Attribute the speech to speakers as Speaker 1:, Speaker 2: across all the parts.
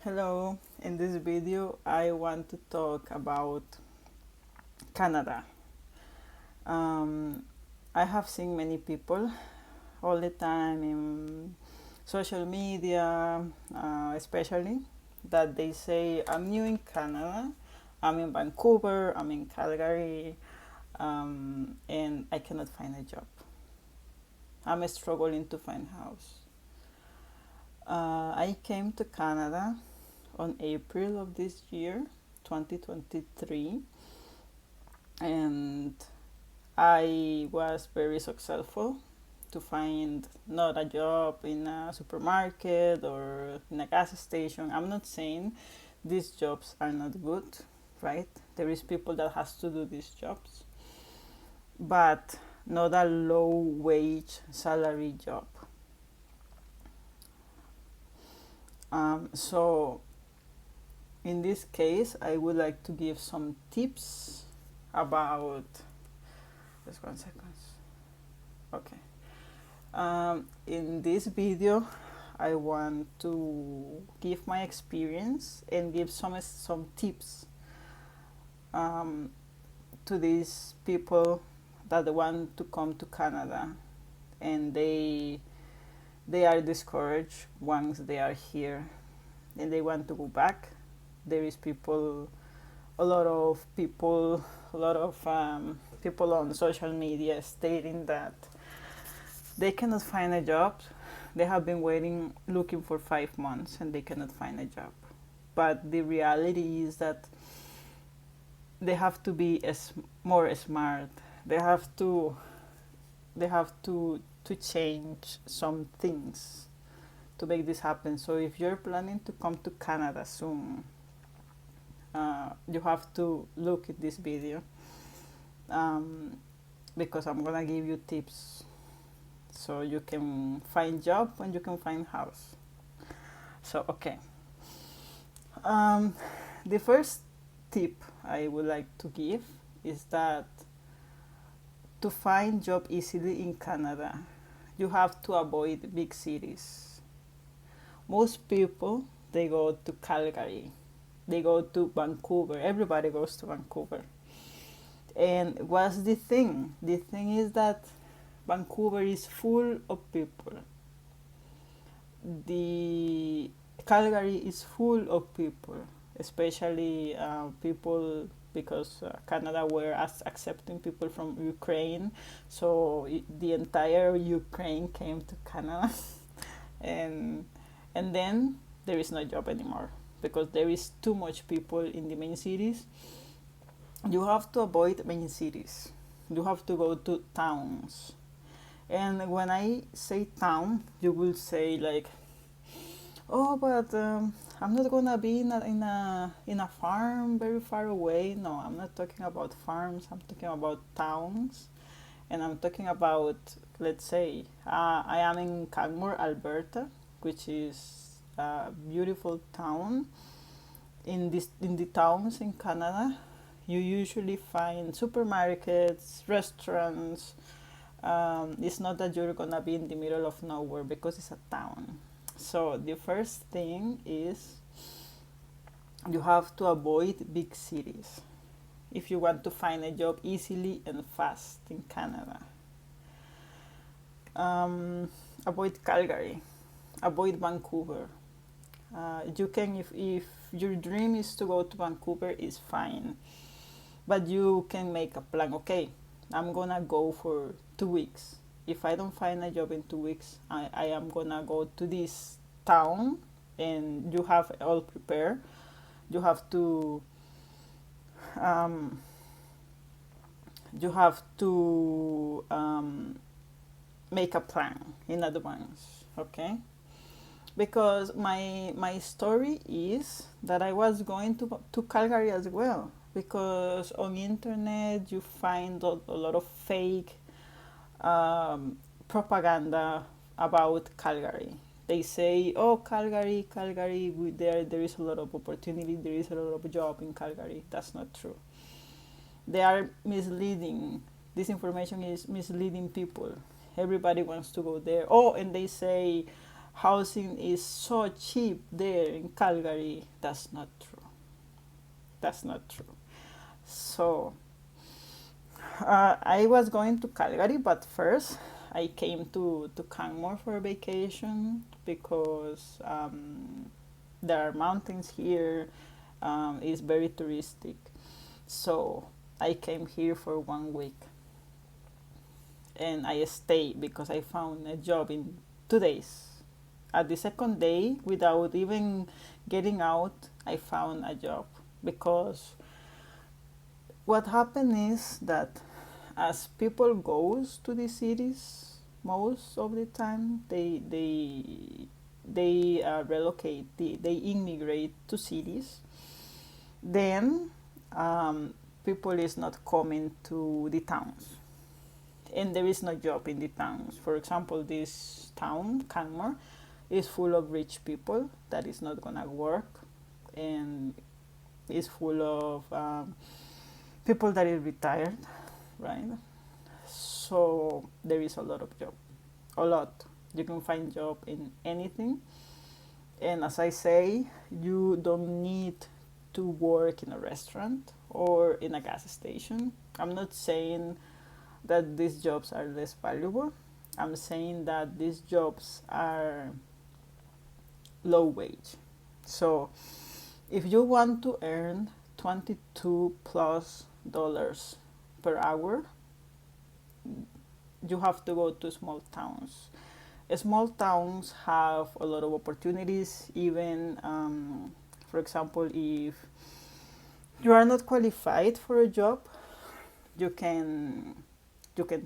Speaker 1: Hello, in this video I want to talk about Canada. Um, I have seen many people all the time in social media, especially, that they say, I'm new in Canada, I'm in Vancouver, I'm in Calgary, and I cannot find a job. I'm struggling to find a house. I came to Canada on April of this year, 2023, and I was very successful to find not a job in a supermarket or in a gas station. I'm not saying these jobs are not good, right? There is people that has to do these jobs, but not a low wage salary job. So in this case, I would like to give some tips about. Just 1 second. Okay. In this video, I want to give my experience and give some tips to these people that want to come to Canada, and they are discouraged once they are here, and they want to go back. There is a lot of people, people on social media stating that they cannot find a job. They have been looking for 5 months, and they cannot find a job. But the reality is that they have to be more smart. They have to change some things to make this happen. So if you're planning to come to Canada soon, you have to look at this video, because I'm gonna give you tips so you can find job and you can find house. So okay, the first tip I would like to give is that to find job easily in Canada, you have to avoid big cities. Most people, they go to Calgary, they go to Vancouver. Everybody goes to Vancouver. And what's the thing? The thing is that Vancouver is full of people. The Calgary is full of people, especially people, because Canada were accepting people from Ukraine, so the entire Ukraine came to Canada, and then there is no job anymore because there is too much people in the main cities. You have to avoid main cities. You have to go to towns. And when I say town, you will say like, oh, but I'm not gonna be in a farm very far away. No, I'm not talking about farms. I'm talking about towns, and I'm talking about, let's say, I am in Canmore, Alberta, which is a beautiful town. In the towns in Canada, you usually find supermarkets, restaurants. It's not that you're gonna be in the middle of nowhere because it's a town. So the first thing is you have to avoid big cities if you want to find a job easily and fast in Canada. Avoid Calgary, avoid Vancouver. You can, if your dream is to go to Vancouver, is fine, but you can make a plan. Okay, I'm gonna go for 2 weeks. If I don't find a job in 2 weeks, I am gonna go to this town, and you have all prepared. You have to make a plan in advance, okay? Because my story is that I was going to Calgary as well, because on internet you find a lot of fake propaganda about Calgary. They say, oh, Calgary, there is a lot of opportunity, there is a lot of job in Calgary. That's not true. They are misleading. This information is misleading people. Everybody wants to go there. Oh, and they say housing is so cheap there in Calgary. That's not true. That's not true. So I was going to Calgary, but first I came to Canmore for a vacation because there are mountains here. It's very touristic. So I came here for 1 week and I stayed because I found a job in 2 days. At the second day, without even getting out, I found a job because what happened is that as people goes to the cities most of the time they relocate, they immigrate to cities, then people is not coming to the towns and there is no job in the towns. For example, this town Canmore is full of rich people that is not gonna work, and is full of people that is retired, right? So there is a lot of job, a lot. You can find job in anything, and as I say, you don't need to work in a restaurant or in a gas station. I'm not saying that these jobs are less valuable. I'm saying that these jobs are low wage. So if you want to earn 22 plus dollars per hour, you have to go to small towns. Small towns have a lot of opportunities, even for example, if you are not qualified for a job, you can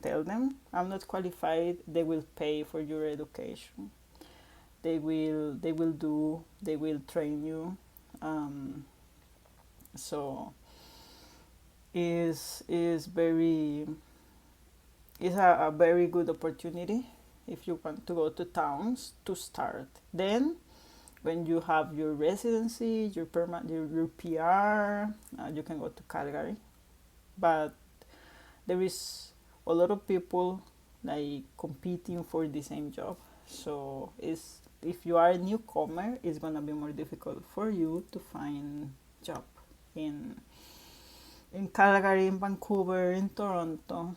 Speaker 1: tell them I'm not qualified. They will pay for your education. They will train you. So is very is a very good opportunity if you want to go to towns to start. Then when you have your residency, your permit, your PR, you can go to Calgary. But there is a lot of people like competing for the same job. So it's, if you are a newcomer, it's gonna be more difficult for you to find job in Calgary, in Vancouver, in Toronto.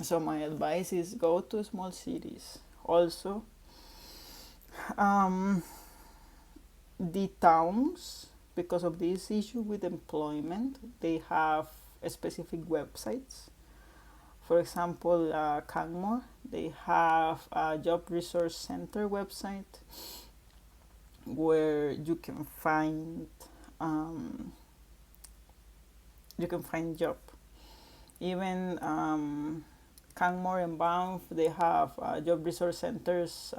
Speaker 1: So my advice is go to small cities. Also, the towns, because of this issue with employment, they have specific websites. For example, Canmore, they have a job resource center website where you can find job. Even Canmore and Banff, they have job resource centers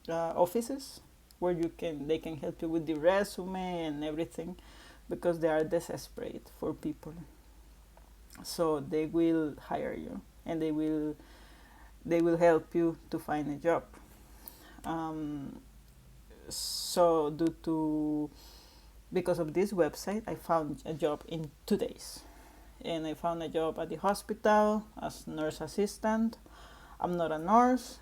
Speaker 1: offices where they can help you with the resume and everything, because they are desperate for people. So they will hire you and they will help you to find a job. So because of this website, I found a job in 2 days, and I found a job at the hospital as nurse assistant. I'm not a nurse.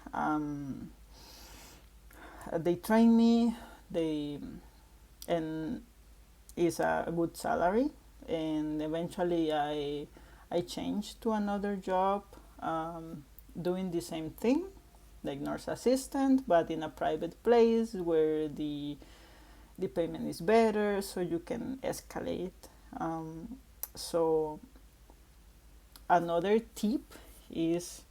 Speaker 1: They train me. And it's a good salary. And eventually, I changed to another job, doing the same thing, like nurse assistant, but in a private place where the payment is better, so you can escalate. So another tip is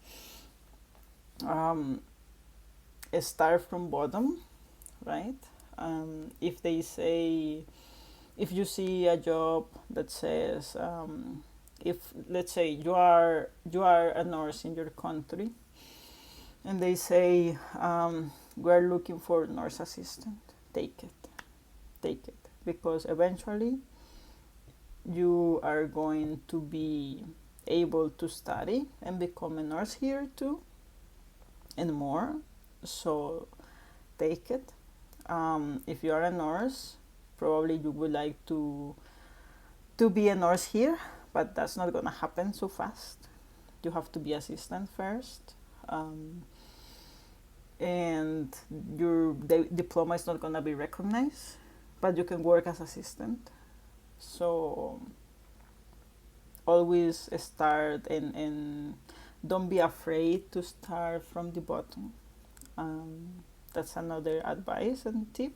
Speaker 1: start from bottom, right? If you see a job that says, if let's say you are a nurse in your country, and they say, we're looking for nurse assistant, take it, because eventually you are going to be able to study and become a nurse here too, and more. So take it. If you are a nurse, probably you would like to be a nurse here, but that's not gonna happen so fast. You have to be assistant first, and your diploma is not going to be recognized, but you can work as assistant. So always start, and don't be afraid to start from the bottom. That's another advice and tip.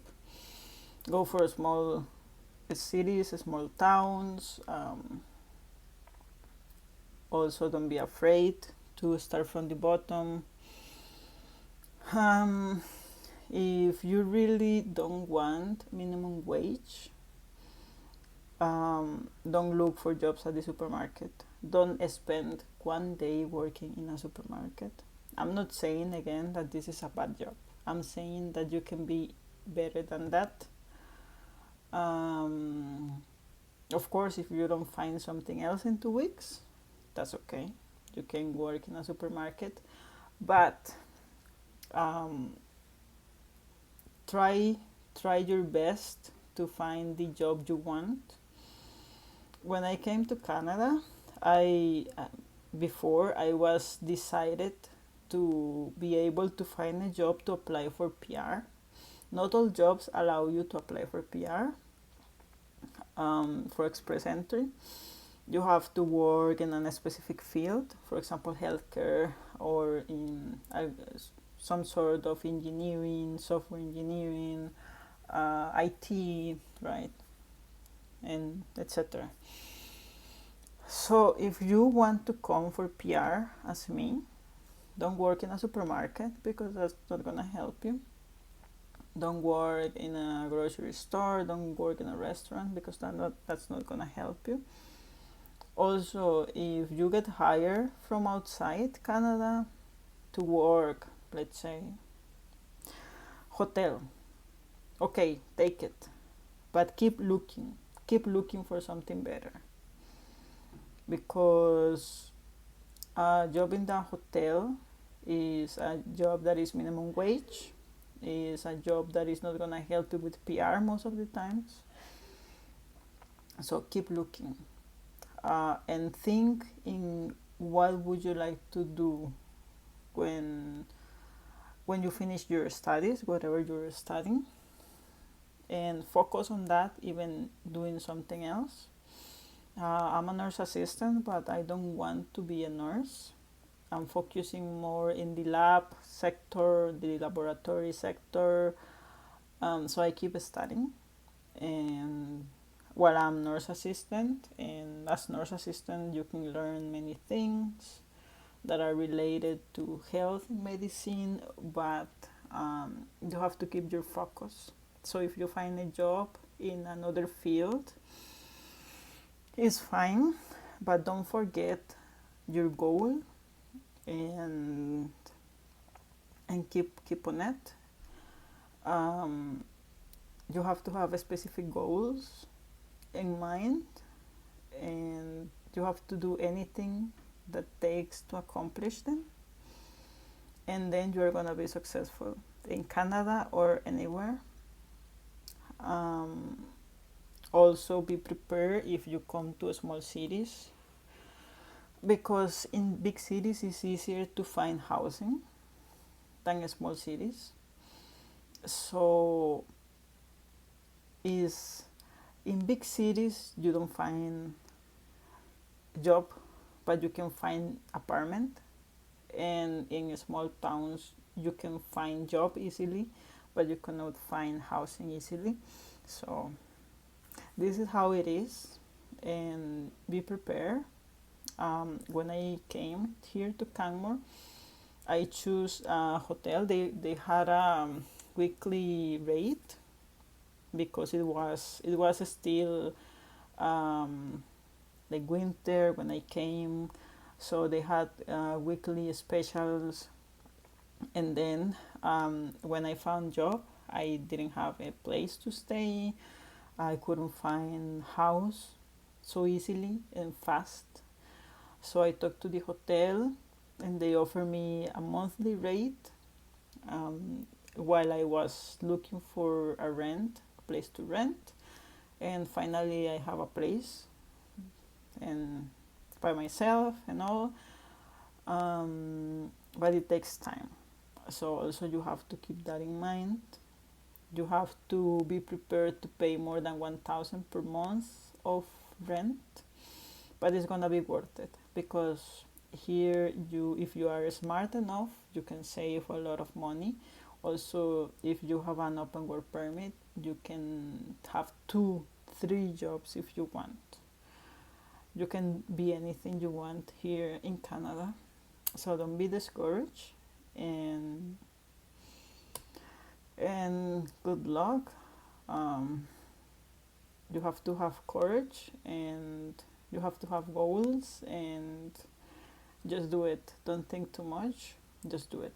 Speaker 1: Go for small cities, small towns. Also, don't be afraid to start from the bottom. Um, if you really don't want minimum wage, don't look for jobs at the supermarket. Don't spend one day working in a supermarket. I'm not saying again that this is a bad job. I'm saying that you can be better than that. Of course, if you don't find something else in 2 weeks, that's okay. You can work in a supermarket, but um, try your best to find the job you want. When I came to Canada, I before I was decided to be able to find a job to apply for PR. Not all jobs allow you to apply for PR, for express entry. You have to work in a specific field, for example, healthcare, or in some sort of engineering, software engineering, IT, right, and etc. So if you want to come for PR as me, don't work in a supermarket because that's not gonna help you. Don't work in a grocery store. Don't work in a restaurant because that's not gonna help you. Also, if you get hired from outside Canada to work, let's say, hotel, okay, take it, but keep looking for something better, because a job in the hotel is a job that is minimum wage, is a job that is not gonna help you with PR most of the times. So keep looking, and think in what would you like to do when you finish your studies, whatever you're studying, and focus on that, even doing something else. I'm a nurse assistant, but I don't want to be a nurse. I'm focusing more in the lab sector, the laboratory sector. So I keep studying, and while I'm nurse assistant, and as nurse assistant, you can learn many things that are related to health and medicine, but you have to keep your focus. So if you find a job in another field, it's fine, but don't forget your goal, and keep on it. You have to have specific goals in mind, and you have to do anything that takes to accomplish them, and then you're gonna be successful in Canada or anywhere. Also, be prepared if you come to small cities, because in big cities it's easier to find housing than in small cities. So is in big cities you don't find job, but you can find apartment, and in small towns you can find job easily, but you cannot find housing easily. So this is how it is, and be prepared. When I came here to Canmore, I choose a hotel. They had a weekly rate, because it was still like winter when I came, so they had weekly specials. And then when I found job, I didn't have a place to stay. I couldn't find house so easily and fast. So I talked to the hotel, and they offered me a monthly rate, while I was looking for a place to rent. And finally I have a place, and by myself and all. But it takes time. So also you have to keep that in mind. You have to be prepared to pay more than 1,000 per month of rent, but it's gonna be worth it because here you, if you are smart enough, you can save a lot of money. Also, if you have an open work permit, you can have two, three jobs if you want. You can be anything you want here in Canada. So don't be discouraged, and good luck. Um, you have to have courage, and you have to have goals, and just do it. Don't think too much. Just do it.